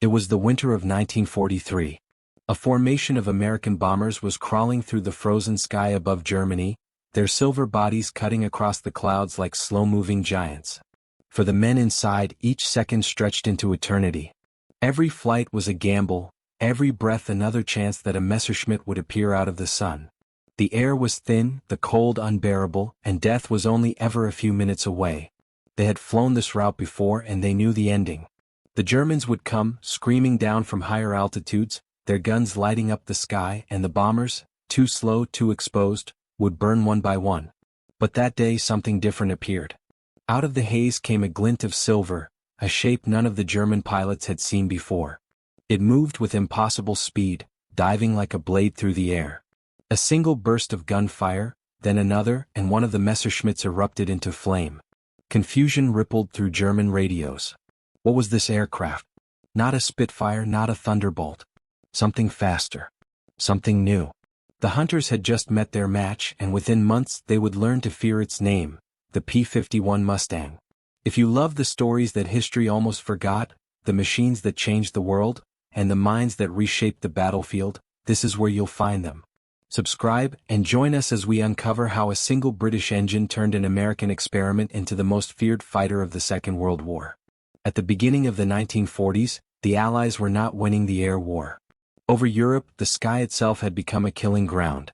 It was the winter of 1943. A formation of American bombers was crawling through the frozen sky above Germany, their silver bodies cutting across the clouds like slow-moving giants. For the men inside, each second stretched into eternity. Every flight was a gamble, every breath another chance that a Messerschmitt would appear out of the sun. The air was thin, the cold unbearable, and death was only ever a few minutes away. They had flown this route before and they knew the ending. The Germans would come, screaming down from higher altitudes, their guns lighting up the sky, and the bombers, too slow, too exposed, would burn one by one. But that day something different appeared. Out of the haze came a glint of silver, a shape none of the German pilots had seen before. It moved with impossible speed, diving like a blade through the air. A single burst of gunfire, then another, and one of the Messerschmitts erupted into flame. Confusion rippled through German radios. What was this aircraft? Not a Spitfire, not a Thunderbolt. Something faster. Something new. The hunters had just met their match, and within months they would learn to fear its name, the P-51 Mustang. If you love the stories that history almost forgot, the machines that changed the world, and the minds that reshaped the battlefield, this is where you'll find them. Subscribe and join us as we uncover how a single British engine turned an American experiment into the most feared fighter of the Second World War. At the beginning of the 1940s, the Allies were not winning the air war. Over Europe, the sky itself had become a killing ground.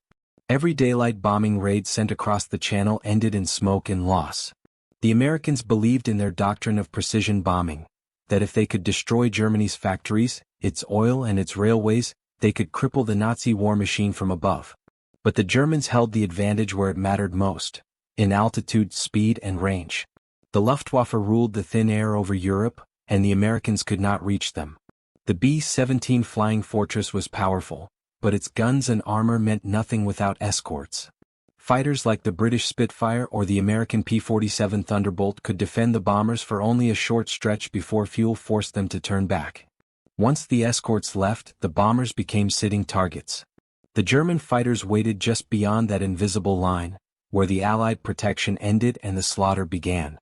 Every daylight bombing raid sent across the Channel ended in smoke and loss. The Americans believed in their doctrine of precision bombing, that if they could destroy Germany's factories, its oil and its railways, they could cripple the Nazi war machine from above. But the Germans held the advantage where it mattered most, in altitude, speed, and range. The Luftwaffe ruled the thin air over Europe, and the Americans could not reach them. The B-17 Flying Fortress was powerful, but its guns and armor meant nothing without escorts. Fighters like the British Spitfire or the American P-47 Thunderbolt could defend the bombers for only a short stretch before fuel forced them to turn back. Once the escorts left, the bombers became sitting targets. The German fighters waited just beyond that invisible line, where the Allied protection ended and the slaughter began.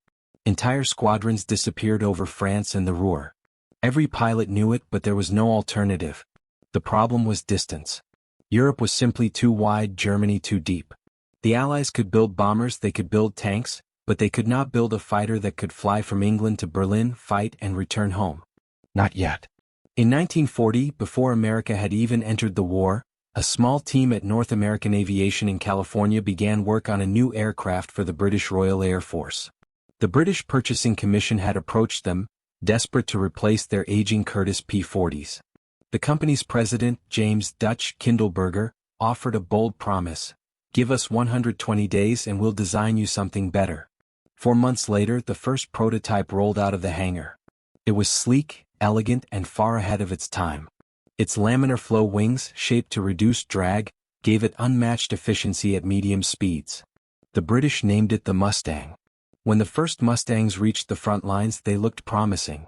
Entire squadrons disappeared over France and the Ruhr. Every pilot knew it, but there was no alternative. The problem was distance. Europe was simply too wide, Germany too deep. The Allies could build bombers, they could build tanks, but they could not build a fighter that could fly from England to Berlin, fight, and return home. Not yet. In 1940, before America had even entered the war, a small team at North American Aviation in California began work on a new aircraft for the British Royal Air Force. The British Purchasing Commission had approached them, desperate to replace their aging Curtiss P-40s. The company's president, James Dutch Kindleberger, offered a bold promise: "Give us 120 days and we'll design you something better." 4 months later, the first prototype rolled out of the hangar. It was sleek, elegant, and far ahead of its time. Its laminar flow wings, shaped to reduce drag, gave it unmatched efficiency at medium speeds. The British named it the Mustang. When the first Mustangs reached the front lines, they looked promising.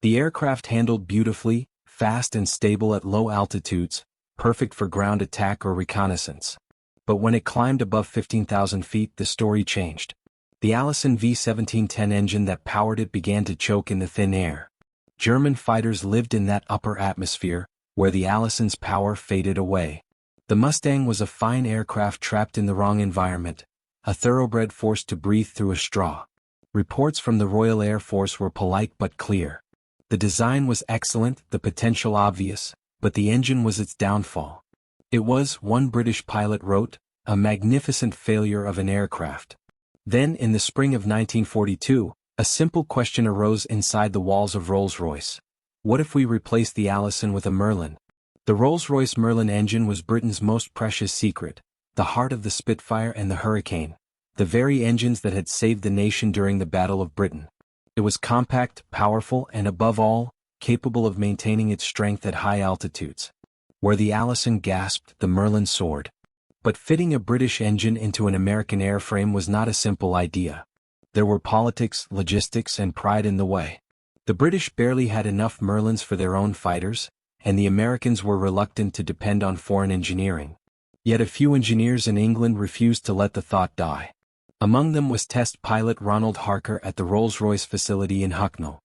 The aircraft handled beautifully, fast and stable at low altitudes, perfect for ground attack or reconnaissance. But when it climbed above 15,000 feet, the story changed. The Allison V-1710 engine that powered it began to choke in the thin air. German fighters lived in that upper atmosphere, where the Allison's power faded away. The Mustang was a fine aircraft trapped in the wrong environment, a thoroughbred forced to breathe through a straw. Reports from the Royal Air Force were polite but clear. The design was excellent, the potential obvious, but the engine was its downfall. It was, one British pilot wrote, a magnificent failure of an aircraft. Then, in the spring of 1942, a simple question arose inside the walls of Rolls-Royce. What if we replaced the Allison with a Merlin? The Rolls-Royce Merlin engine was Britain's most precious secret, the heart of the Spitfire and the Hurricane, the very engines that had saved the nation during the Battle of Britain. It was compact, powerful, and above all, capable of maintaining its strength at high altitudes. Where the Allison gasped, the Merlin soared. But fitting a British engine into an American airframe was not a simple idea. There were politics, logistics, and pride in the way. The British barely had enough Merlins for their own fighters, and the Americans were reluctant to depend on foreign engineering. Yet a few engineers in England refused to let the thought die. Among them was test pilot Ronald Harker at the Rolls-Royce facility in Hucknall.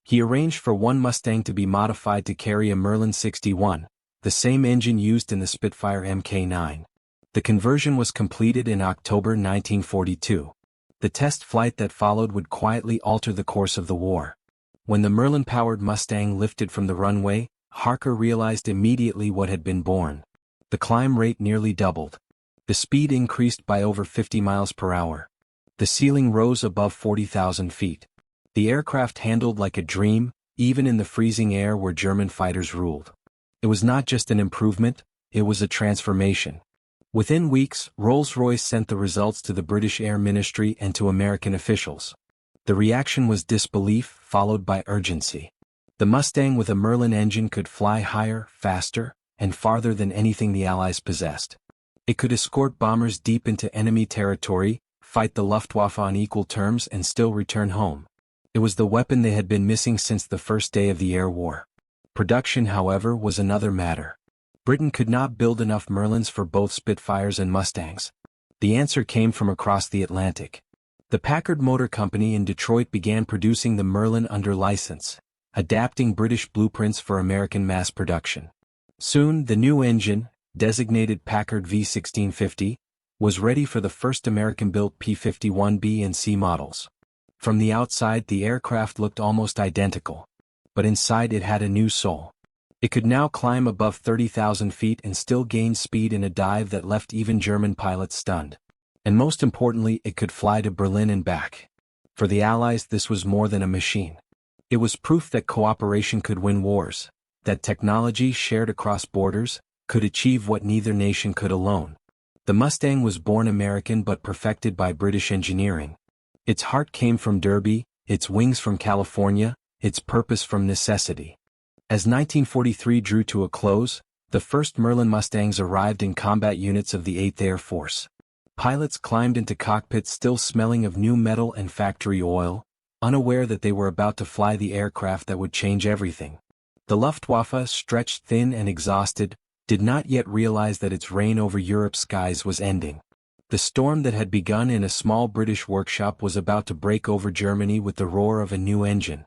He arranged for one Mustang to be modified to carry a Merlin 61, the same engine used in the Spitfire Mk9. The conversion was completed in October 1942. The test flight that followed would quietly alter the course of the war. When the Merlin-powered Mustang lifted from the runway, Harker realized immediately what had been born. The climb rate nearly doubled. The speed increased by over 50 miles per hour. The ceiling rose above 40,000 feet. The aircraft handled like a dream, even in the freezing air where German fighters ruled. It was not just an improvement, it was a transformation. Within weeks, Rolls-Royce sent the results to the British Air Ministry and to American officials. The reaction was disbelief, followed by urgency. The Mustang with a Merlin engine could fly higher, faster, and farther than anything the Allies possessed. It could escort bombers deep into enemy territory, fight the Luftwaffe on equal terms and still return home. It was the weapon they had been missing since the first day of the air war. Production, however, was another matter. Britain could not build enough Merlins for both Spitfires and Mustangs. The answer came from across the Atlantic. The Packard Motor Company in Detroit began producing the Merlin under license, adapting British blueprints for American mass production. Soon, the new engine, designated Packard V1650, was ready for the first American-built P-51B and C models. From the outside, the aircraft looked almost identical, but inside it had a new soul. It could now climb above 30,000 feet and still gain speed in a dive that left even German pilots stunned. And most importantly, it could fly to Berlin and back. For the Allies, this was more than a machine. It was proof that cooperation could win wars, that technology shared across borders could achieve what neither nation could alone. The Mustang was born American but perfected by British engineering. Its heart came from Derby, its wings from California, its purpose from necessity. As 1943 drew to a close, the first Merlin Mustangs arrived in combat units of the 8th Air Force. Pilots climbed into cockpits still smelling of new metal and factory oil, unaware that they were about to fly the aircraft that would change everything. The Luftwaffe, stretched thin and exhausted, did not yet realize that its reign over Europe's skies was ending. The storm that had begun in a small British workshop was about to break over Germany with the roar of a new engine.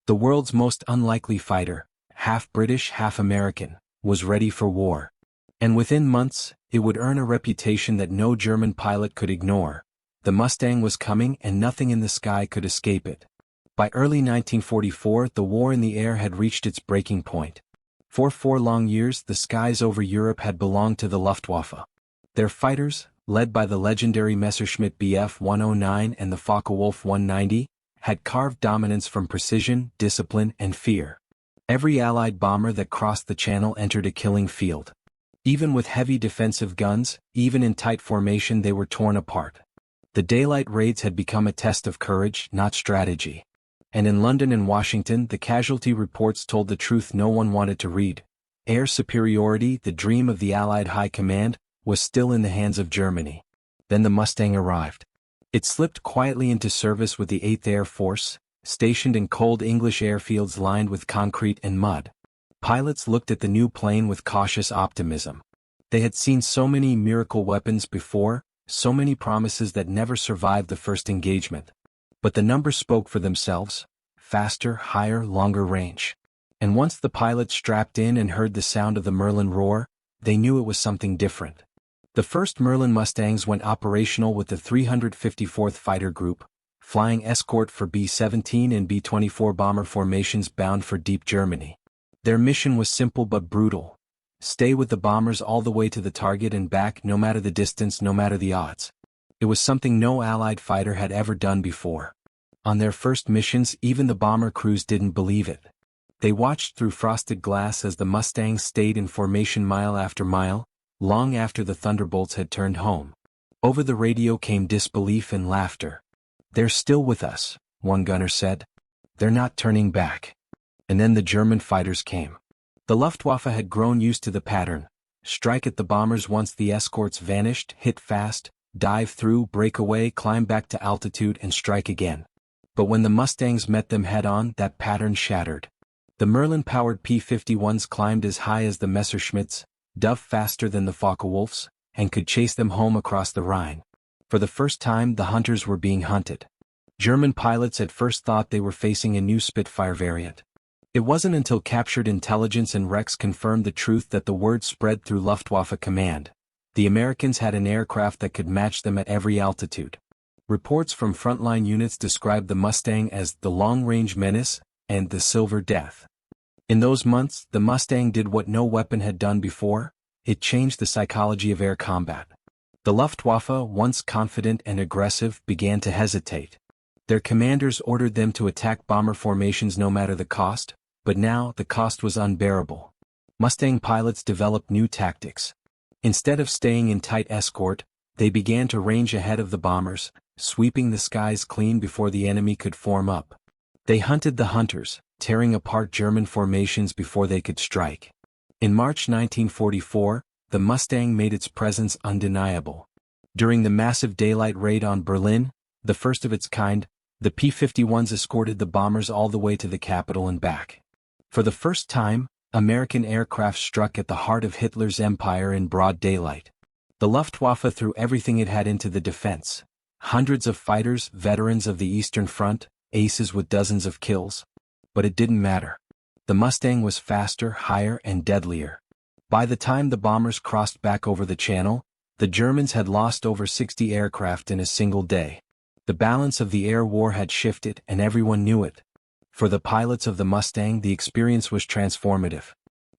The world's most unlikely fighter, half British, half American, was ready for war. And within months, it would earn a reputation that no German pilot could ignore. The Mustang was coming and nothing in the sky could escape it. By early 1944, the war in the air had reached its breaking point. For 4 long years, the skies over Europe had belonged to the Luftwaffe. Their fighters, led by the legendary Messerschmitt Bf 109 and the Focke-Wulf 190, had carved dominance from precision, discipline, and fear. Every Allied bomber that crossed the Channel entered a killing field. Even with heavy defensive guns, even in tight formation, they were torn apart. The daylight raids had become a test of courage, not strategy. And in London and Washington, the casualty reports told the truth no one wanted to read. Air superiority, the dream of the Allied High Command, was still in the hands of Germany. Then the Mustang arrived. It slipped quietly into service with the 8th Air Force, stationed in cold English airfields lined with concrete and mud. Pilots looked at the new plane with cautious optimism. They had seen so many miracle weapons before, so many promises that never survived the first engagement. But the numbers spoke for themselves: faster, higher, longer range. And once the pilots strapped in and heard the sound of the Merlin roar, they knew it was something different. The first Merlin Mustangs went operational with the 354th Fighter Group, flying escort for B-17 and B-24 bomber formations bound for deep Germany. Their mission was simple but brutal: stay with the bombers all the way to the target and back, no matter the distance, no matter the odds. It was something no Allied fighter had ever done before. On their first missions, even the bomber crews didn't believe it. They watched through frosted glass as the Mustangs stayed in formation mile after mile, long after the Thunderbolts had turned home. Over the radio came disbelief and laughter. "They're still with us," one gunner said. "They're not turning back." And then the German fighters came. The Luftwaffe had grown used to the pattern: strike at the bombers once the escorts vanished, hit fast, dive through, break away, climb back to altitude and strike again. But when the Mustangs met them head-on, that pattern shattered. The Merlin-powered P-51s climbed as high as the Messerschmitts, dove faster than the Focke-Wulfs, and could chase them home across the Rhine. For the first time, the hunters were being hunted. German pilots at first thought they were facing a new Spitfire variant. It wasn't until captured intelligence and wrecks confirmed the truth that the word spread through Luftwaffe command. The Americans had an aircraft that could match them at every altitude. Reports from frontline units described the Mustang as the long-range menace and the Silver Death. In those months, the Mustang did what no weapon had done before. It changed the psychology of air combat. The Luftwaffe, once confident and aggressive, began to hesitate. Their commanders ordered them to attack bomber formations no matter the cost, but now the cost was unbearable. Mustang pilots developed new tactics. Instead of staying in tight escort, they began to range ahead of the bombers, sweeping the skies clean before the enemy could form up. They hunted the hunters, tearing apart German formations before they could strike. In March 1944, the Mustang made its presence undeniable. During the massive daylight raid on Berlin, the first of its kind, the P-51s escorted the bombers all the way to the capital and back. For the first time, American aircraft struck at the heart of Hitler's empire in broad daylight. The Luftwaffe threw everything it had into the defense. Hundreds of fighters, veterans of the Eastern Front, aces with dozens of kills. But it didn't matter. The Mustang was faster, higher, and deadlier. By the time the bombers crossed back over the channel, the Germans had lost over 60 aircraft in a single day. The balance of the air war had shifted, and everyone knew it. For the pilots of the Mustang, the experience was transformative.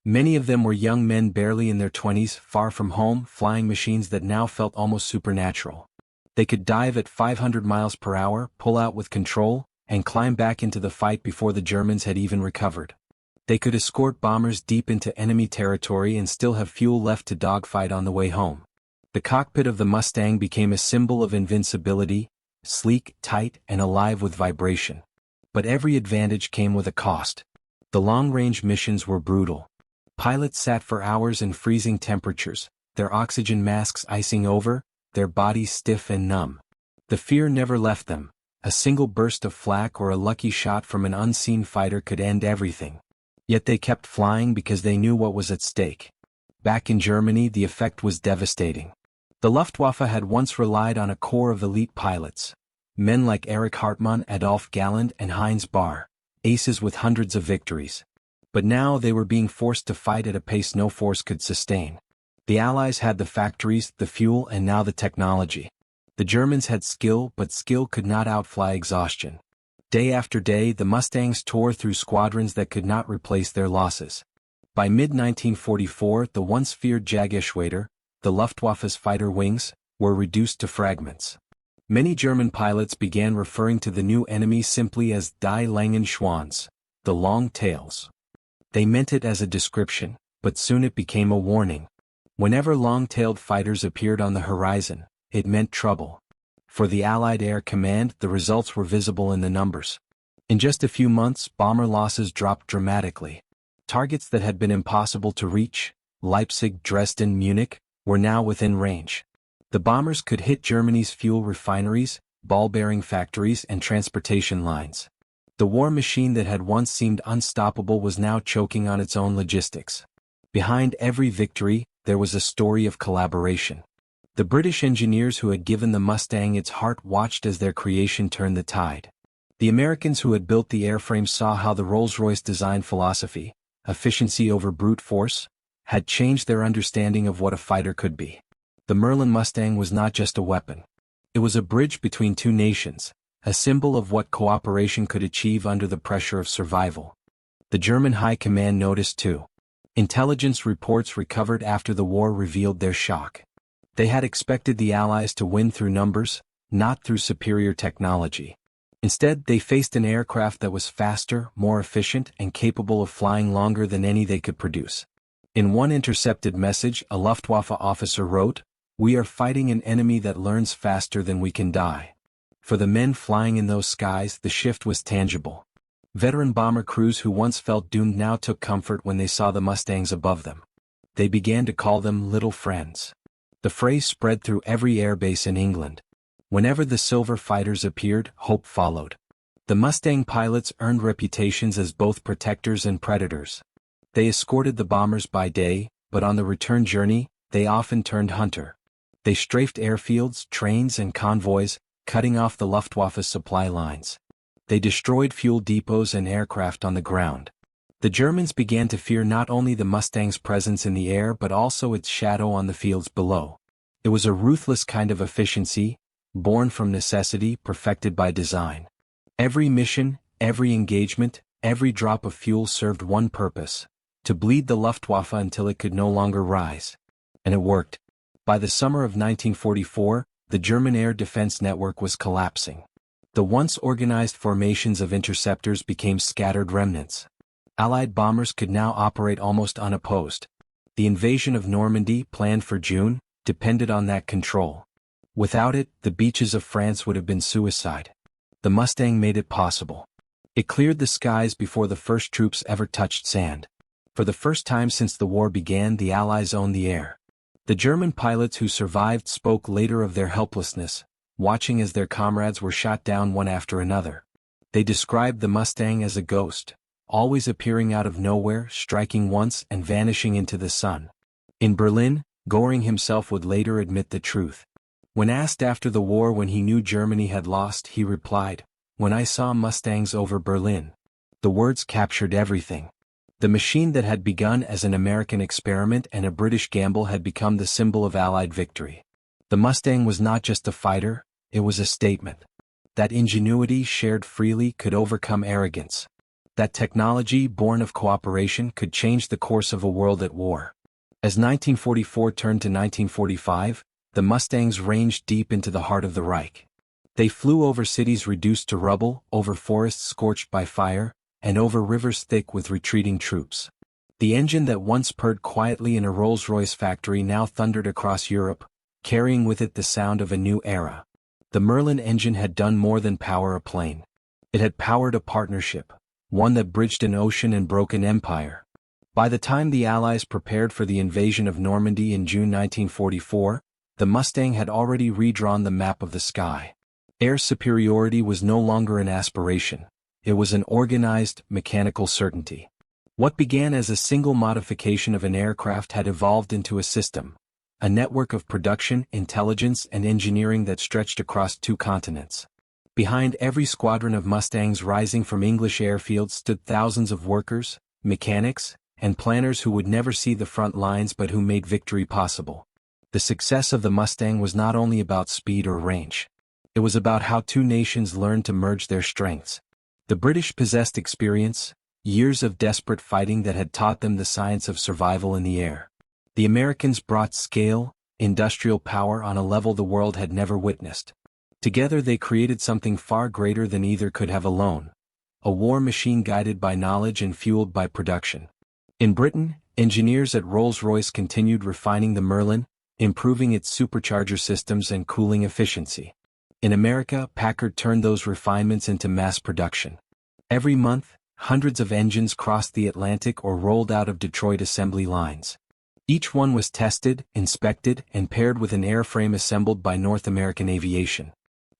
Many of them were young men barely in their 20s, far from home, flying machines that now felt almost supernatural. They could dive at 500 miles per hour, pull out with control, and climb back into the fight before the Germans had even recovered. They could escort bombers deep into enemy territory and still have fuel left to dogfight on the way home. The cockpit of the Mustang became a symbol of invincibility, sleek, tight, and alive with vibration. But every advantage came with a cost. The long-range missions were brutal. Pilots sat for hours in freezing temperatures, their oxygen masks icing over, their bodies stiff and numb. The fear never left them. A single burst of flak or a lucky shot from an unseen fighter could end everything. Yet they kept flying because they knew what was at stake. Back in Germany, the effect was devastating. The Luftwaffe had once relied on a core of elite pilots. Men like Erich Hartmann, Adolf Galland, and Heinz Bahr, aces with hundreds of victories. But now they were being forced to fight at a pace no force could sustain. The Allies had the factories, the fuel, and now the technology. The Germans had skill, but skill could not outfly exhaustion. Day after day, the Mustangs tore through squadrons that could not replace their losses. By mid-1944, the once feared Jagdgeschwader, the Luftwaffe's fighter wings, were reduced to fragments. Many German pilots began referring to the new enemy simply as Die langen Schwanz, the long tails. They meant it as a description, but soon it became a warning. Whenever long-tailed fighters appeared on the horizon, it meant trouble. For the Allied Air Command, the results were visible in the numbers. In just a few months, bomber losses dropped dramatically. Targets that had been impossible to reach, Leipzig, Dresden, Munich, were now within range. The bombers could hit Germany's fuel refineries, ball-bearing factories, and transportation lines. The war machine that had once seemed unstoppable was now choking on its own logistics. Behind every victory, there was a story of collaboration. The British engineers who had given the Mustang its heart watched as their creation turned the tide. The Americans who had built the airframe saw how the Rolls-Royce design philosophy, efficiency over brute force, had changed their understanding of what a fighter could be. The Merlin Mustang was not just a weapon. It was a bridge between two nations, a symbol of what cooperation could achieve under the pressure of survival. The German High Command noticed too. Intelligence reports recovered after the war revealed their shock. They had expected the Allies to win through numbers, not through superior technology. Instead, they faced an aircraft that was faster, more efficient, and capable of flying longer than any they could produce. In one intercepted message, a Luftwaffe officer wrote, "We are fighting an enemy that learns faster than we can die." For the men flying in those skies, the shift was tangible. Veteran bomber crews who once felt doomed now took comfort when they saw the Mustangs above them. They began to call them little friends. The phrase spread through every airbase in England. Whenever the silver fighters appeared, hope followed. The Mustang pilots earned reputations as both protectors and predators. They escorted the bombers by day, but on the return journey, they often turned hunter. They strafed airfields, trains, and convoys, cutting off the Luftwaffe's supply lines. They destroyed fuel depots and aircraft on the ground. The Germans began to fear not only the Mustang's presence in the air but also its shadow on the fields below. It was a ruthless kind of efficiency, born from necessity, perfected by design. Every mission, every engagement, every drop of fuel served one purpose: to bleed the Luftwaffe until it could no longer rise. And it worked. By the summer of 1944, the German air defense network was collapsing. The once organized formations of interceptors became scattered remnants. Allied bombers could now operate almost unopposed. The invasion of Normandy, planned for June, depended on that control. Without it, the beaches of France would have been suicide. The Mustang made it possible. It cleared the skies before the first troops ever touched sand. For the first time since the war began, the Allies owned the air. The German pilots who survived spoke later of their helplessness, watching as their comrades were shot down one after another. They described the Mustang as a ghost, always appearing out of nowhere, striking once and vanishing into the sun. In Berlin, Göring himself would later admit the truth. When asked after the war when he knew Germany had lost, he replied, "When I saw Mustangs over Berlin." The words captured everything. The machine that had begun as an American experiment and a British gamble had become the symbol of Allied victory. The Mustang was not just a fighter, it was a statement. That ingenuity shared freely could overcome arrogance. That technology born of cooperation could change the course of a world at war. As 1944 turned to 1945, the Mustangs ranged deep into the heart of the Reich. They flew over cities reduced to rubble, over forests scorched by fire, and over rivers thick with retreating troops. The engine that once purred quietly in a Rolls-Royce factory now thundered across Europe, carrying with it the sound of a new era. The Merlin engine had done more than power a plane. It had powered a partnership, one that bridged an ocean and broke an empire. By the time the Allies prepared for the invasion of Normandy in June 1944, the Mustang had already redrawn the map of the sky. Air superiority was no longer an aspiration. It was an organized, mechanical certainty. What began as a single modification of an aircraft had evolved into a system, a network of production, intelligence, and engineering that stretched across 2 continents. Behind every squadron of Mustangs rising from English airfields stood thousands of workers, mechanics, and planners who would never see the front lines but who made victory possible. The success of the Mustang was not only about speed or range. It was about how 2 nations learned to merge their strengths. The British possessed experience, years of desperate fighting that had taught them the science of survival in the air. The Americans brought scale, industrial power on a level the world had never witnessed. Together they created something far greater than either could have alone. A war machine guided by knowledge and fueled by production. In Britain, engineers at Rolls-Royce continued refining the Merlin, improving its supercharger systems and cooling efficiency. In America, Packard turned those refinements into mass production. Every month, hundreds of engines crossed the Atlantic or rolled out of Detroit assembly lines. Each one was tested, inspected, and paired with an airframe assembled by North American Aviation.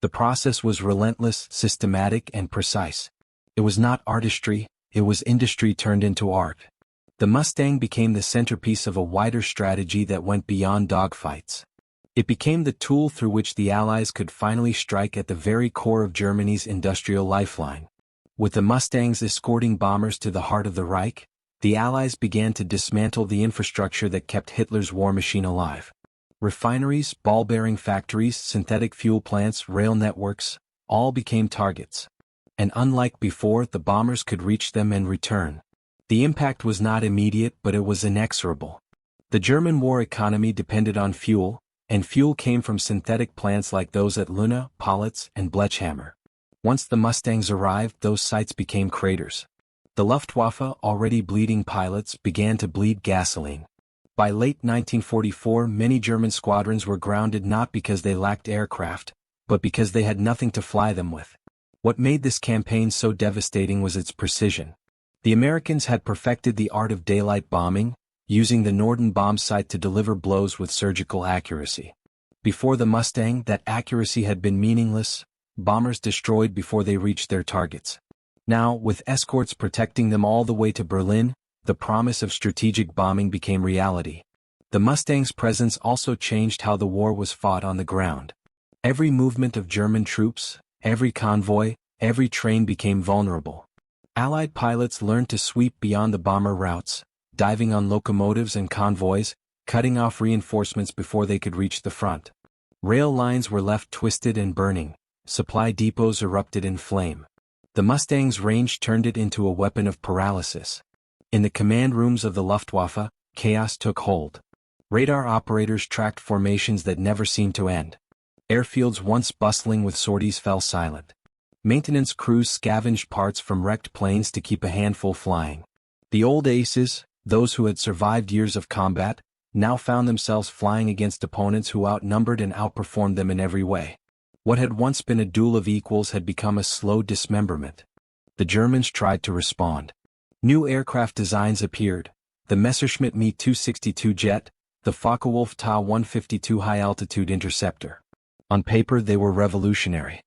The process was relentless, systematic, and precise. It was not artistry, it was industry turned into art. The Mustang became the centerpiece of a wider strategy that went beyond dogfights. It became the tool through which the Allies could finally strike at the very core of Germany's industrial lifeline. With the Mustangs escorting bombers to the heart of the Reich, the Allies began to dismantle the infrastructure that kept Hitler's war machine alive. Refineries, ball-bearing factories, synthetic fuel plants, rail networks, all became targets. And unlike before, the bombers could reach them and return. The impact was not immediate, but it was inexorable. The German war economy depended on fuel, and fuel came from synthetic plants like those at Luna, Politz, and Blechhammer. Once the Mustangs arrived, those sites became craters. The Luftwaffe, already bleeding pilots, began to bleed gasoline. By late 1944, many German squadrons were grounded not because they lacked aircraft, but because they had nothing to fly them with. What made this campaign so devastating was its precision. The Americans had perfected the art of daylight bombing, using the Norden bomb sight to deliver blows with surgical accuracy. Before the Mustang, that accuracy had been meaningless. Bombers destroyed before they reached their targets. Now, with escorts protecting them all the way to Berlin, the promise of strategic bombing became reality. The Mustang's presence also changed how the war was fought on the ground. Every movement of German troops, every convoy, every train became vulnerable. Allied pilots learned to sweep beyond the bomber routes, diving on locomotives and convoys, cutting off reinforcements before they could reach the front. Rail lines were left twisted and burning, supply depots erupted in flame. The Mustang's range turned it into a weapon of paralysis. In the command rooms of the Luftwaffe, chaos took hold. Radar operators tracked formations that never seemed to end. Airfields once bustling with sorties fell silent. Maintenance crews scavenged parts from wrecked planes to keep a handful flying. The old aces, those who had survived years of combat, now found themselves flying against opponents who outnumbered and outperformed them in every way. What had once been a duel of equals had become a slow dismemberment. The Germans tried to respond. New aircraft designs appeared: the Messerschmitt Me 262 jet, the Focke-Wulf Ta-152 high-altitude interceptor. On paper they were revolutionary.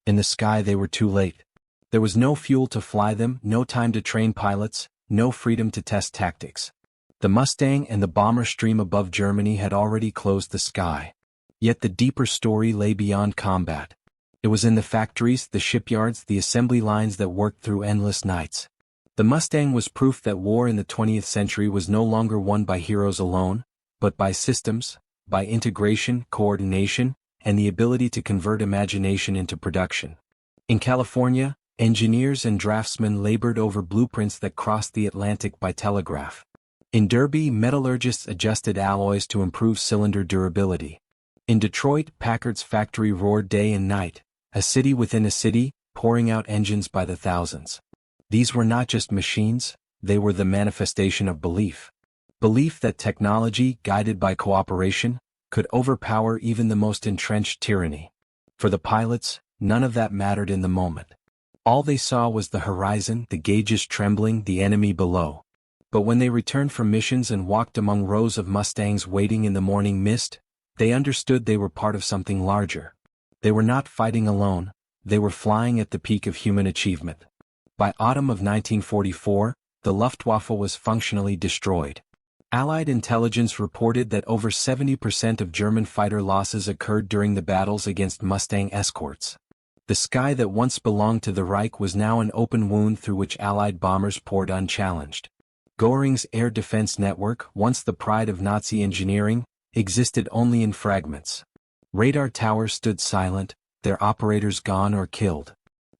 In the sky they were too late. There was no fuel to fly them, no time to train pilots, no freedom to test tactics. The Mustang and the bomber stream above Germany had already closed the sky. Yet the deeper story lay beyond combat. It was in the factories, the shipyards, the assembly lines that worked through endless nights. The Mustang was proof that war in the 20th century was no longer won by heroes alone, but by systems, by integration, coordination, and the ability to convert imagination into production. In California, engineers and draftsmen labored over blueprints that crossed the Atlantic by telegraph. In Derby, metallurgists adjusted alloys to improve cylinder durability. In Detroit, Packard's factory roared day and night, a city within a city, pouring out engines by the thousands. These were not just machines, they were the manifestation of belief. Belief that technology, guided by cooperation, could overpower even the most entrenched tyranny. For the pilots, none of that mattered in the moment. All they saw was the horizon, the gauges trembling, the enemy below. But when they returned from missions and walked among rows of Mustangs waiting in the morning mist, they understood they were part of something larger. They were not fighting alone, they were flying at the peak of human achievement. By autumn of 1944, the Luftwaffe was functionally destroyed. Allied intelligence reported that over 70% of German fighter losses occurred during the battles against Mustang escorts. The sky that once belonged to the Reich was now an open wound through which Allied bombers poured unchallenged. Göring's air defense network, once the pride of Nazi engineering, existed only in fragments. Radar towers stood silent, their operators gone or killed.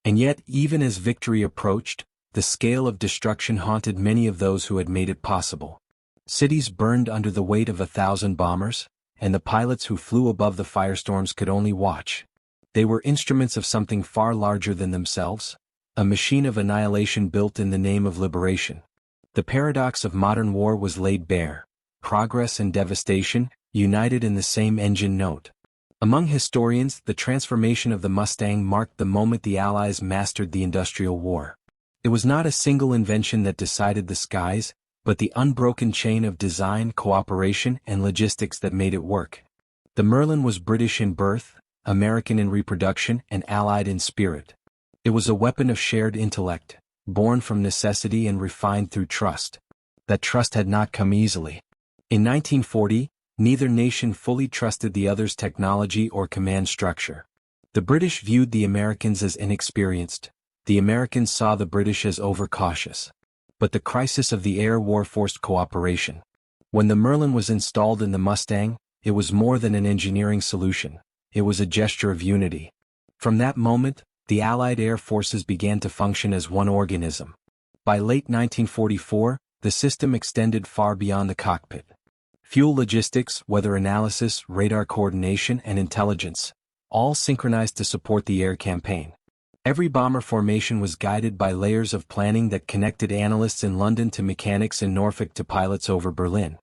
And yet, even as victory approached, the scale of destruction haunted many of those who had made it possible. Cities burned under the weight of 1,000 bombers, and the pilots who flew above the firestorms could only watch. They were instruments of something far larger than themselves, a machine of annihilation built in the name of liberation. The paradox of modern war was laid bare: progress and devastation, united in the same engine note. Among historians, the transformation of the Mustang marked the moment the Allies mastered the industrial war. It was not a single invention that decided the skies, but the unbroken chain of design, cooperation, and logistics that made it work. The Merlin was British in birth, American in reproduction, and Allied in spirit. It was a weapon of shared intellect, born from necessity and refined through trust. That trust had not come easily. In 1940, neither nation fully trusted the other's technology or command structure. The British viewed the Americans as inexperienced. The Americans saw the British as overcautious. But the crisis of the air war forced cooperation. When the Merlin was installed in the Mustang, it was more than an engineering solution. It was a gesture of unity. From that moment, the Allied air forces began to function as one organism. By late 1944, the system extended far beyond the cockpit. Fuel logistics, weather analysis, radar coordination, and intelligence, all synchronized to support the air campaign. Every bomber formation was guided by layers of planning that connected analysts in London to mechanics in Norfolk to pilots over Berlin.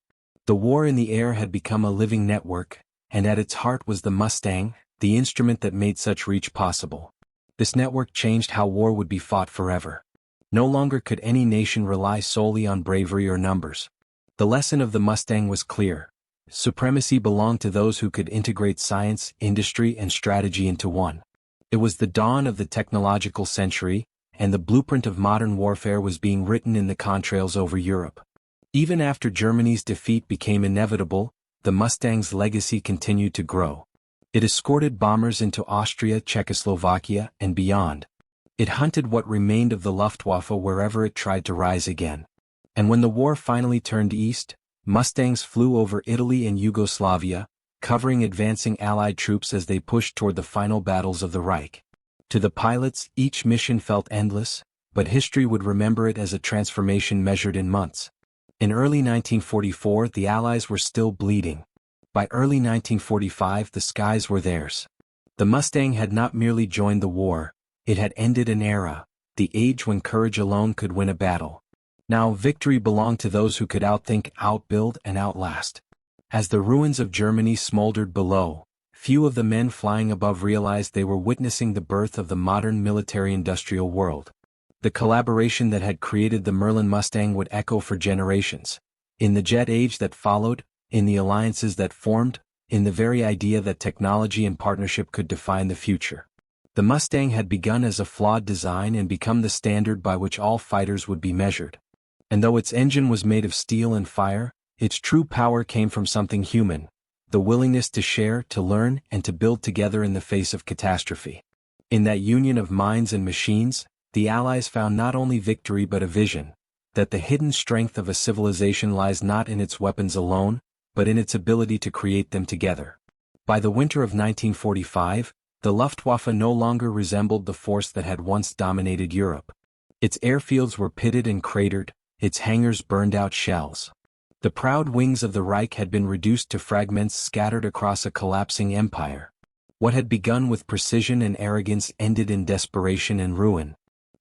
The war in the air had become a living network, and at its heart was the Mustang, the instrument that made such reach possible. This network changed how war would be fought forever. No longer could any nation rely solely on bravery or numbers. The lesson of the Mustang was clear. Supremacy belonged to those who could integrate science, industry, and strategy into one. It was the dawn of the technological century, and the blueprint of modern warfare was being written in the contrails over Europe. Even after Germany's defeat became inevitable, the Mustang's legacy continued to grow. It escorted bombers into Austria, Czechoslovakia, and beyond. It hunted what remained of the Luftwaffe wherever it tried to rise again. And when the war finally turned east, Mustangs flew over Italy and Yugoslavia, covering advancing Allied troops as they pushed toward the final battles of the Reich. To the pilots, each mission felt endless, but history would remember it as a transformation measured in months. In early 1944, the Allies were still bleeding. By early 1945, the skies were theirs. The Mustang had not merely joined the war, it had ended an era, the age when courage alone could win a battle. Now victory belonged to those who could outthink, outbuild, and outlast. As the ruins of Germany smoldered below, few of the men flying above realized they were witnessing the birth of the modern military-industrial world. The collaboration that had created the Merlin Mustang would echo for generations. In the jet age that followed, in the alliances that formed, in the very idea that technology and partnership could define the future. The Mustang had begun as a flawed design and become the standard by which all fighters would be measured. And though its engine was made of steel and fire, its true power came from something human, the willingness to share, to learn, and to build together in the face of catastrophe. In that union of minds and machines, the Allies found not only victory but a vision, that the hidden strength of a civilization lies not in its weapons alone, but in its ability to create them together. By the winter of 1945, the Luftwaffe no longer resembled the force that had once dominated Europe. Its airfields were pitted and cratered, its hangars burned out shells. The proud wings of the Reich had been reduced to fragments scattered across a collapsing empire. What had begun with precision and arrogance ended in desperation and ruin.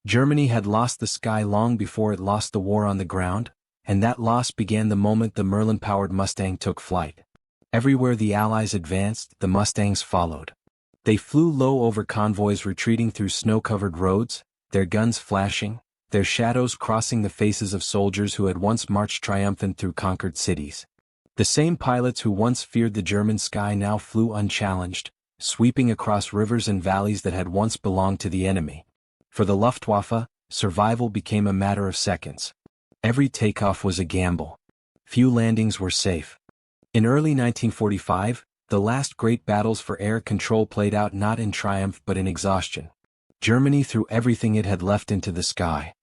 Germany had lost the sky long before it lost the war on the ground, and that loss began the moment the Merlin-powered Mustang took flight. Everywhere the Allies advanced, the Mustangs followed. They flew low over convoys retreating through snow-covered roads, their guns flashing, their shadows crossing the faces of soldiers who had once marched triumphant through conquered cities. The same pilots who once feared the German sky now flew unchallenged, sweeping across rivers and valleys that had once belonged to the enemy. For the Luftwaffe, survival became a matter of seconds. Every takeoff was a gamble. Few landings were safe. In early 1945, the last great battles for air control played out not in triumph but in exhaustion. Germany threw everything it had left into the sky.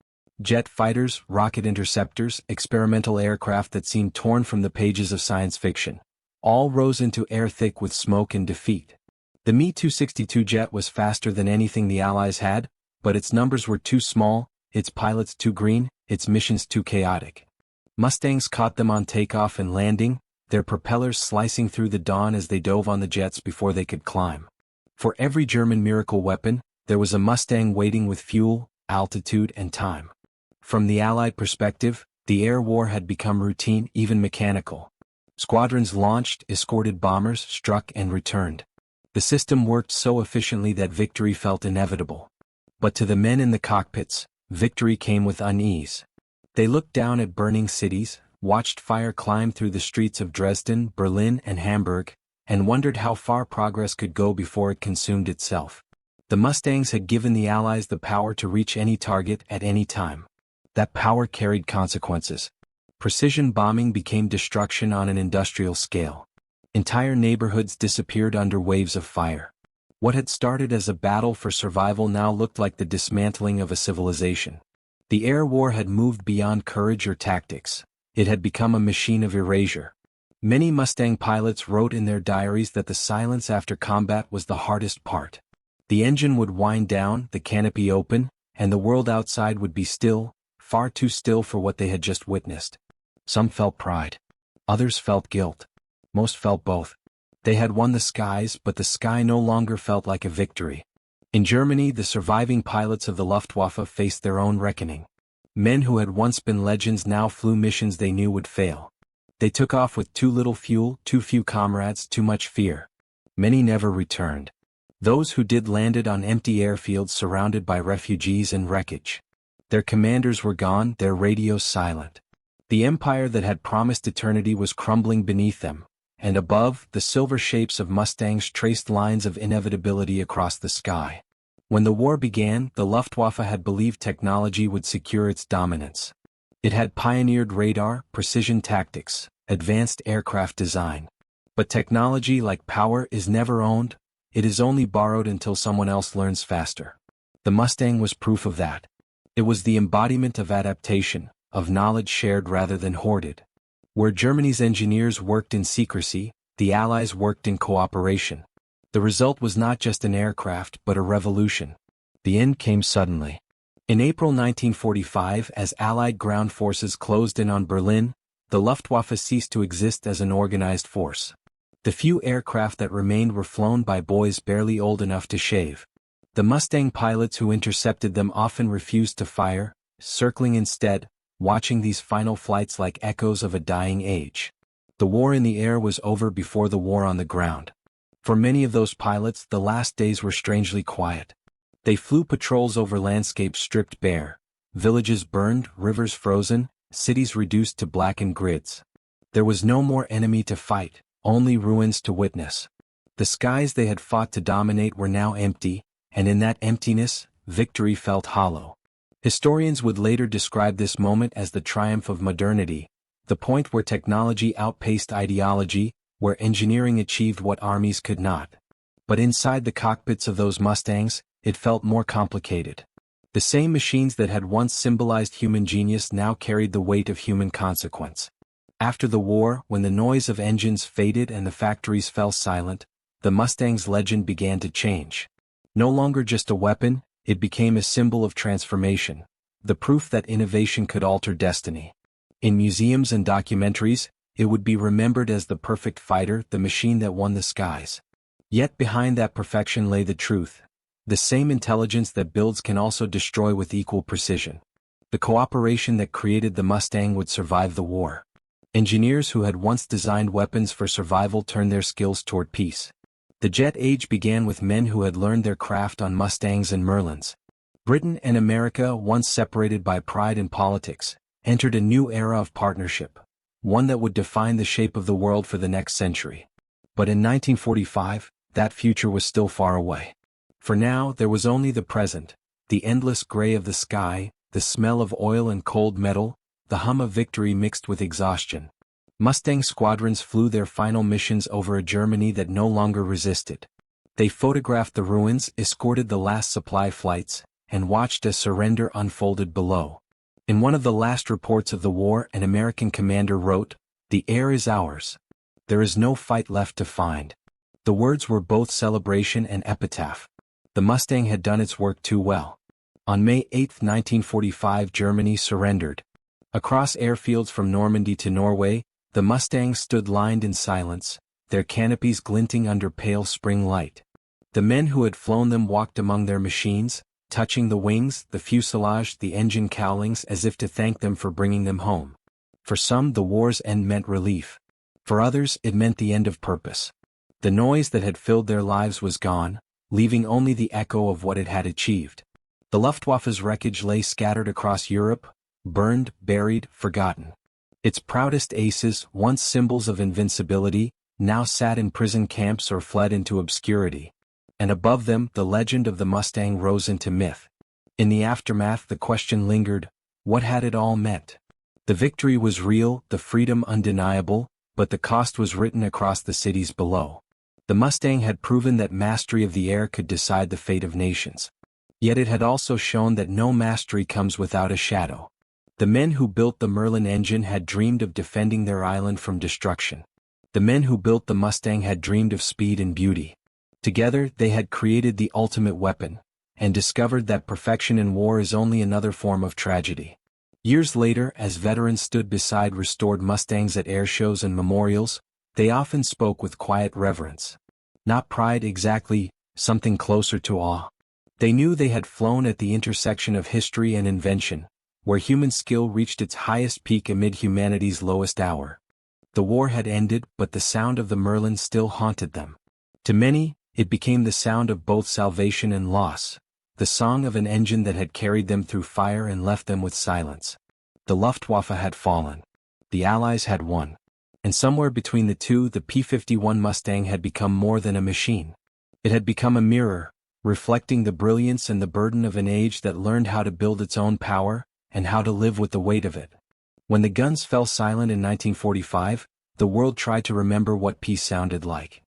Jet fighters, rocket interceptors, experimental aircraft that seemed torn from the pages of science fiction. All rose into air thick with smoke and defeat. The Me-262 jet was faster than anything the Allies had, but its numbers were too small, its pilots too green, its missions too chaotic. Mustangs caught them on takeoff and landing, their propellers slicing through the dawn as they dove on the jets before they could climb. For every German miracle weapon, there was a Mustang waiting with fuel, altitude, and time. From the Allied perspective, the air war had become routine, even mechanical. Squadrons launched, escorted bombers, struck, and returned. The system worked so efficiently that victory felt inevitable. But to the men in the cockpits, victory came with unease. They looked down at burning cities, watched fire climb through the streets of Dresden, Berlin, and Hamburg, and wondered how far progress could go before it consumed itself. The Mustangs had given the Allies the power to reach any target at any time. That power carried consequences. Precision bombing became destruction on an industrial scale. Entire neighborhoods disappeared under waves of fire. What had started as a battle for survival now looked like the dismantling of a civilization. The air war had moved beyond courage or tactics. It had become a machine of erasure. Many Mustang pilots wrote in their diaries that the silence after combat was the hardest part. The engine would wind down, the canopy open, and the world outside would be still, far too still for what they had just witnessed. Some felt pride. Others felt guilt. Most felt both. They had won the skies, but the sky no longer felt like a victory. In Germany, the surviving pilots of the Luftwaffe faced their own reckoning. Men who had once been legends now flew missions they knew would fail. They took off with too little fuel, too few comrades, too much fear. Many never returned. Those who did landed on empty airfields surrounded by refugees and wreckage. Their commanders were gone, their radios silent. The empire that had promised eternity was crumbling beneath them, and above, the silver shapes of Mustangs traced lines of inevitability across the sky. When the war began, the Luftwaffe had believed technology would secure its dominance. It had pioneered radar, precision tactics, advanced aircraft design. But technology, like power, is never owned, it is only borrowed until someone else learns faster. The Mustang was proof of that. It was the embodiment of adaptation, of knowledge shared rather than hoarded. Where Germany's engineers worked in secrecy, the Allies worked in cooperation. The result was not just an aircraft but a revolution. The end came suddenly. In April 1945, as Allied ground forces closed in on Berlin, the Luftwaffe ceased to exist as an organized force. The few aircraft that remained were flown by boys barely old enough to shave. The Mustang pilots who intercepted them often refused to fire, circling instead, watching these final flights like echoes of a dying age. The war in the air was over before the war on the ground. For many of those pilots, the last days were strangely quiet. They flew patrols over landscapes stripped bare, villages burned, rivers frozen, cities reduced to blackened grids. There was no more enemy to fight, only ruins to witness. The skies they had fought to dominate were now empty, and in that emptiness, victory felt hollow. Historians would later describe this moment as the triumph of modernity, the point where technology outpaced ideology, where engineering achieved what armies could not. But inside the cockpits of those Mustangs, it felt more complicated. The same machines that had once symbolized human genius now carried the weight of human consequence. After the war, when the noise of engines faded and the factories fell silent, the Mustang's legend began to change. No longer just a weapon, it became a symbol of transformation, the proof that innovation could alter destiny. In museums and documentaries, it would be remembered as the perfect fighter, the machine that won the skies. Yet behind that perfection lay the truth. The same intelligence that builds can also destroy with equal precision. The cooperation that created the Mustang would survive the war. Engineers who had once designed weapons for survival turned their skills toward peace. The jet age began with men who had learned their craft on Mustangs and Merlins. Britain and America, once separated by pride and politics, entered a new era of partnership, one that would define the shape of the world for the next century. But in 1945, that future was still far away. For now, there was only the present, the endless gray of the sky, the smell of oil and cold metal, the hum of victory mixed with exhaustion. Mustang squadrons flew their final missions over a Germany that no longer resisted. They photographed the ruins, escorted the last supply flights, and watched as surrender unfolded below. In one of the last reports of the war, an American commander wrote, "The air is ours. There is no fight left to find." The words were both celebration and epitaph. The Mustang had done its work too well. On May 8, 1945, Germany surrendered. Across airfields from Normandy to Norway, the Mustangs stood lined in silence, their canopies glinting under pale spring light. The men who had flown them walked among their machines, touching the wings, the fuselage, the engine cowlings as if to thank them for bringing them home. For some, the war's end meant relief. For others, it meant the end of purpose. The noise that had filled their lives was gone, leaving only the echo of what it had achieved. The Luftwaffe's wreckage lay scattered across Europe, burned, buried, forgotten. Its proudest aces, once symbols of invincibility, now sat in prison camps or fled into obscurity. And above them, the legend of the Mustang rose into myth. In the aftermath, the question lingered, what had it all meant? The victory was real, the freedom undeniable, but the cost was written across the cities below. The Mustang had proven that mastery of the air could decide the fate of nations. Yet it had also shown that no mastery comes without a shadow. The men who built the Merlin engine had dreamed of defending their island from destruction. The men who built the Mustang had dreamed of speed and beauty. Together, they had created the ultimate weapon, and discovered that perfection in war is only another form of tragedy. Years later, as veterans stood beside restored Mustangs at air shows and memorials, they often spoke with quiet reverence. Not pride exactly, something closer to awe. They knew they had flown at the intersection of history and invention, where human skill reached its highest peak amid humanity's lowest hour. The war had ended, but the sound of the Merlin still haunted them. To many, it became the sound of both salvation and loss, the song of an engine that had carried them through fire and left them with silence. The Luftwaffe had fallen. The Allies had won. And somewhere between the two, the P-51 Mustang had become more than a machine. It had become a mirror, reflecting the brilliance and the burden of an age that learned how to build its own power, and how to live with the weight of it. When the guns fell silent in 1945, the world tried to remember what peace sounded like.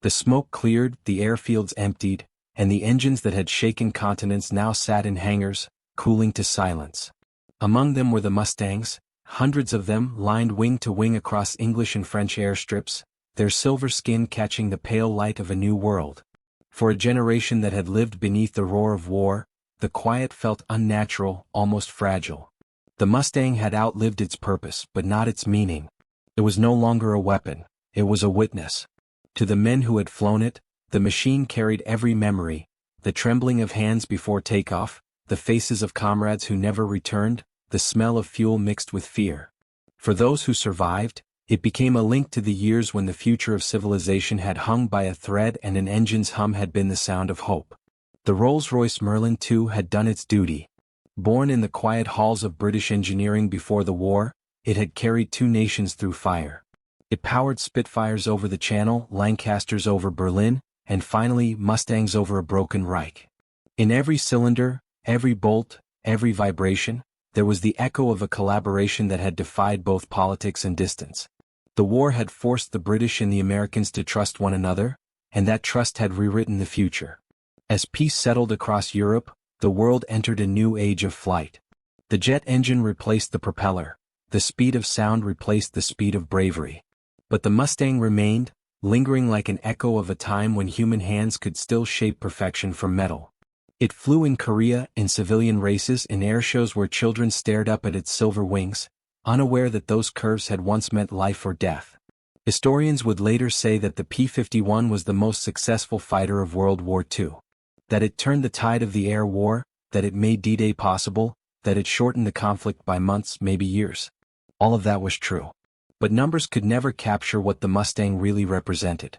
The smoke cleared, the airfields emptied, and the engines that had shaken continents now sat in hangars, cooling to silence. Among them were the Mustangs, hundreds of them lined wing to wing across English and French airstrips, their silver skin catching the pale light of a new world. For a generation that had lived beneath the roar of war, the quiet felt unnatural, almost fragile. The Mustang had outlived its purpose, but not its meaning. It was no longer a weapon, it was a witness. To the men who had flown it, the machine carried every memory, the trembling of hands before takeoff, the faces of comrades who never returned, the smell of fuel mixed with fear. For those who survived, it became a link to the years when the future of civilization had hung by a thread and an engine's hum had been the sound of hope. The Rolls-Royce Merlin too had done its duty. Born in the quiet halls of British engineering before the war, it had carried two nations through fire. It powered Spitfires over the Channel, Lancasters over Berlin, and finally Mustangs over a broken Reich. In every cylinder, every bolt, every vibration, there was the echo of a collaboration that had defied both politics and distance. The war had forced the British and the Americans to trust one another, and that trust had rewritten the future. As peace settled across Europe, the world entered a new age of flight. The jet engine replaced the propeller, the speed of sound replaced the speed of bravery. But the Mustang remained, lingering like an echo of a time when human hands could still shape perfection from metal. It flew in Korea, in civilian races, in airshows where children stared up at its silver wings, unaware that those curves had once meant life or death. Historians would later say that the P-51 was the most successful fighter of World War II. That it turned the tide of the air war, that it made D-Day possible, that it shortened the conflict by months, maybe years. All of that was true. But numbers could never capture what the Mustang really represented.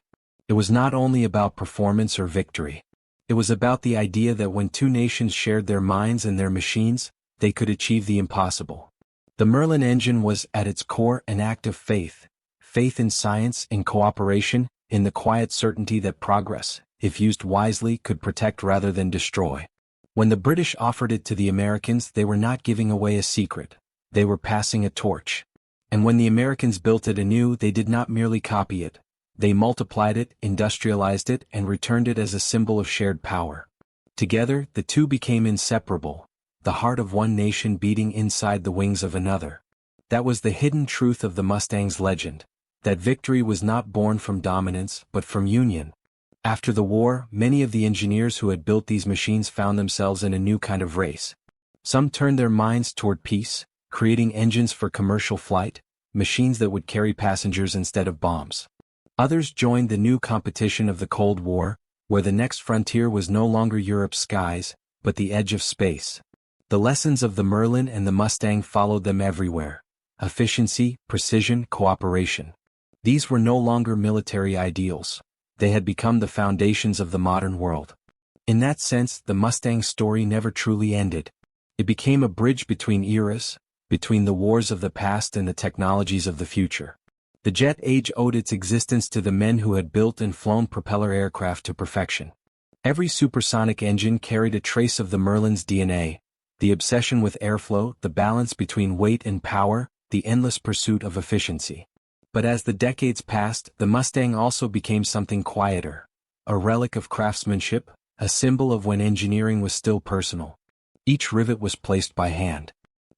It was not only about performance or victory. It was about the idea that when two nations shared their minds and their machines, they could achieve the impossible. The Merlin engine was, at its core, an act of faith. Faith in science, in cooperation, in the quiet certainty that progress, if used wisely, could protect rather than destroy. When the British offered it to the Americans, they were not giving away a secret. They were passing a torch. And when the Americans built it anew, they did not merely copy it. They multiplied it, industrialized it, and returned it as a symbol of shared power. Together, the two became inseparable, the heart of one nation beating inside the wings of another. That was the hidden truth of the Mustang's legend, that victory was not born from dominance, but from union. After the war, many of the engineers who had built these machines found themselves in a new kind of race. Some turned their minds toward peace, creating engines for commercial flight, machines that would carry passengers instead of bombs. Others joined the new competition of the Cold War, where the next frontier was no longer Europe's skies, but the edge of space. The lessons of the Merlin and the Mustang followed them everywhere. Efficiency, precision, cooperation. These were no longer military ideals. They had become the foundations of the modern world. In that sense, the Mustang story never truly ended. It became a bridge between eras, between the wars of the past and the technologies of the future. The jet age owed its existence to the men who had built and flown propeller aircraft to perfection. Every supersonic engine carried a trace of the Merlin's DNA, the obsession with airflow, the balance between weight and power, the endless pursuit of efficiency. But as the decades passed, the Mustang also became something quieter, a relic of craftsmanship, a symbol of when engineering was still personal. Each rivet was placed by hand.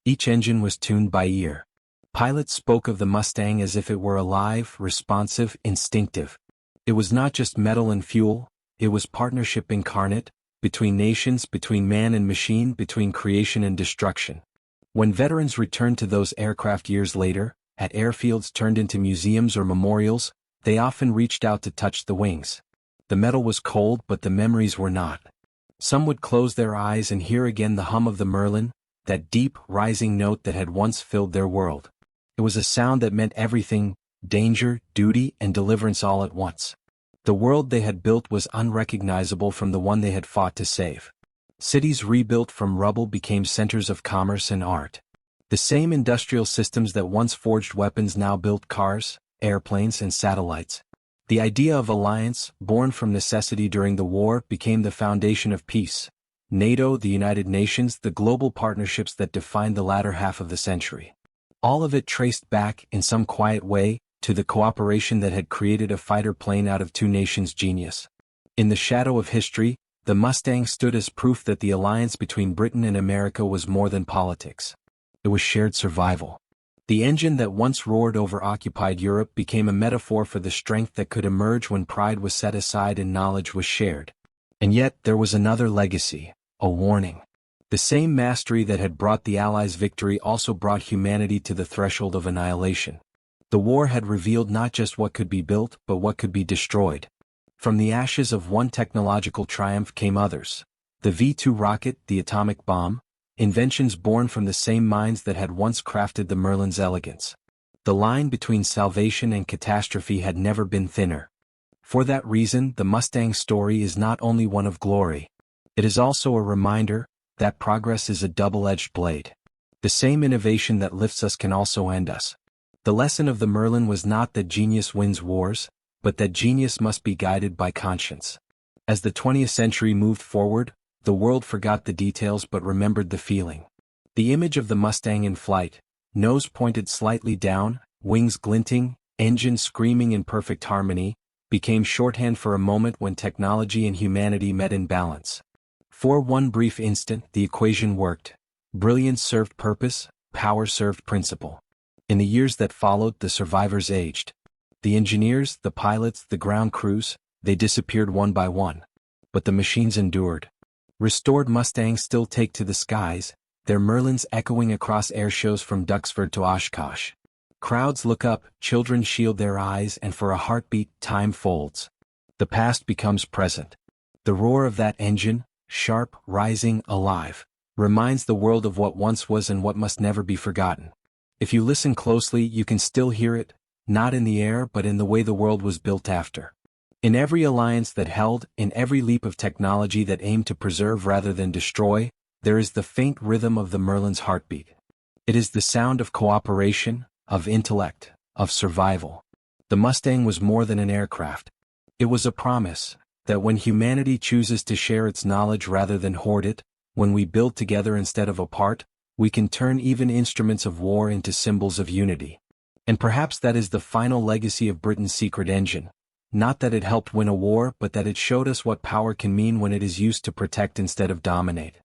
Each engine was tuned by ear. Pilots spoke of the Mustang as if it were alive, responsive, instinctive. It was not just metal and fuel, it was partnership incarnate, between nations, between man and machine, between creation and destruction. When veterans returned to those aircraft years later, at airfields turned into museums or memorials, they often reached out to touch the wings. The metal was cold, but the memories were not. Some would close their eyes and hear again the hum of the Merlin, that deep, rising note that had once filled their world. It was a sound that meant everything, danger, duty, and deliverance all at once. The world they had built was unrecognizable from the one they had fought to save. Cities rebuilt from rubble became centers of commerce and art. The same industrial systems that once forged weapons now built cars, airplanes, and satellites. The idea of alliance, born from necessity during the war, became the foundation of peace. NATO, the United Nations, the global partnerships that defined the latter half of the century. All of it traced back, in some quiet way, to the cooperation that had created a fighter plane out of two nations' genius. In the shadow of history, the Mustang stood as proof that the alliance between Britain and America was more than politics. It was shared survival. The engine that once roared over occupied Europe became a metaphor for the strength that could emerge when pride was set aside and knowledge was shared. And yet there was another legacy, a warning. The same mastery that had brought the Allies victory also brought humanity to the threshold of annihilation. The war had revealed not just what could be built, but what could be destroyed. From the ashes of one technological triumph came others. The V-2 rocket, the atomic bomb, inventions born from the same minds that had once crafted the Merlin's elegance. The line between salvation and catastrophe had never been thinner. For that reason, the Mustang story is not only one of glory. It is also a reminder that progress is a double-edged blade. The same innovation that lifts us can also end us. The lesson of the Merlin was not that genius wins wars, but that genius must be guided by conscience. As the 20th century moved forward, the world forgot the details but remembered the feeling. The image of the Mustang in flight, nose pointed slightly down, wings glinting, engine screaming in perfect harmony, became shorthand for a moment when technology and humanity met in balance. For one brief instant, the equation worked. Brilliance served purpose, power served principle. In the years that followed, the survivors aged. The engineers, the pilots, the ground crews, they disappeared one by one. But the machines endured. Restored Mustangs still take to the skies, their Merlins echoing across airshows from Duxford to Oshkosh. Crowds look up, children shield their eyes, and for a heartbeat, time folds. The past becomes present. The roar of that engine, sharp, rising, alive, reminds the world of what once was and what must never be forgotten. If you listen closely, you can still hear it, not in the air but in the way the world was built after. In every alliance that held, in every leap of technology that aimed to preserve rather than destroy, there is the faint rhythm of the Merlin's heartbeat. It is the sound of cooperation, of intellect, of survival. The Mustang was more than an aircraft. It was a promise that when humanity chooses to share its knowledge rather than hoard it, when we build together instead of apart, we can turn even instruments of war into symbols of unity. And perhaps that is the final legacy of Britain's secret engine. Not that it helped win a war, but that it showed us what power can mean when it is used to protect instead of dominate.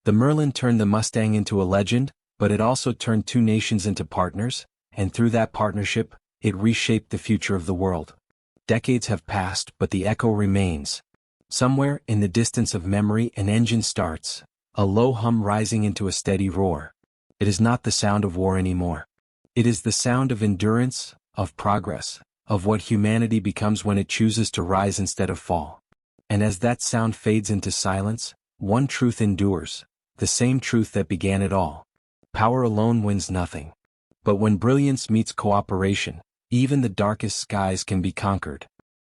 The Merlin turned the Mustang into a legend, but it also turned two nations into partners, and through that partnership, it reshaped the future of the world. Decades have passed, but the echo remains. Somewhere in the distance of memory, an engine starts, a low hum rising into a steady roar. It is not the sound of war anymore. It is the sound of endurance, of progress, of what humanity becomes when it chooses to rise instead of fall. And as that sound fades into silence, one truth endures, the same truth that began it all. Power alone wins nothing. But when brilliance meets cooperation, even the darkest skies can be conquered.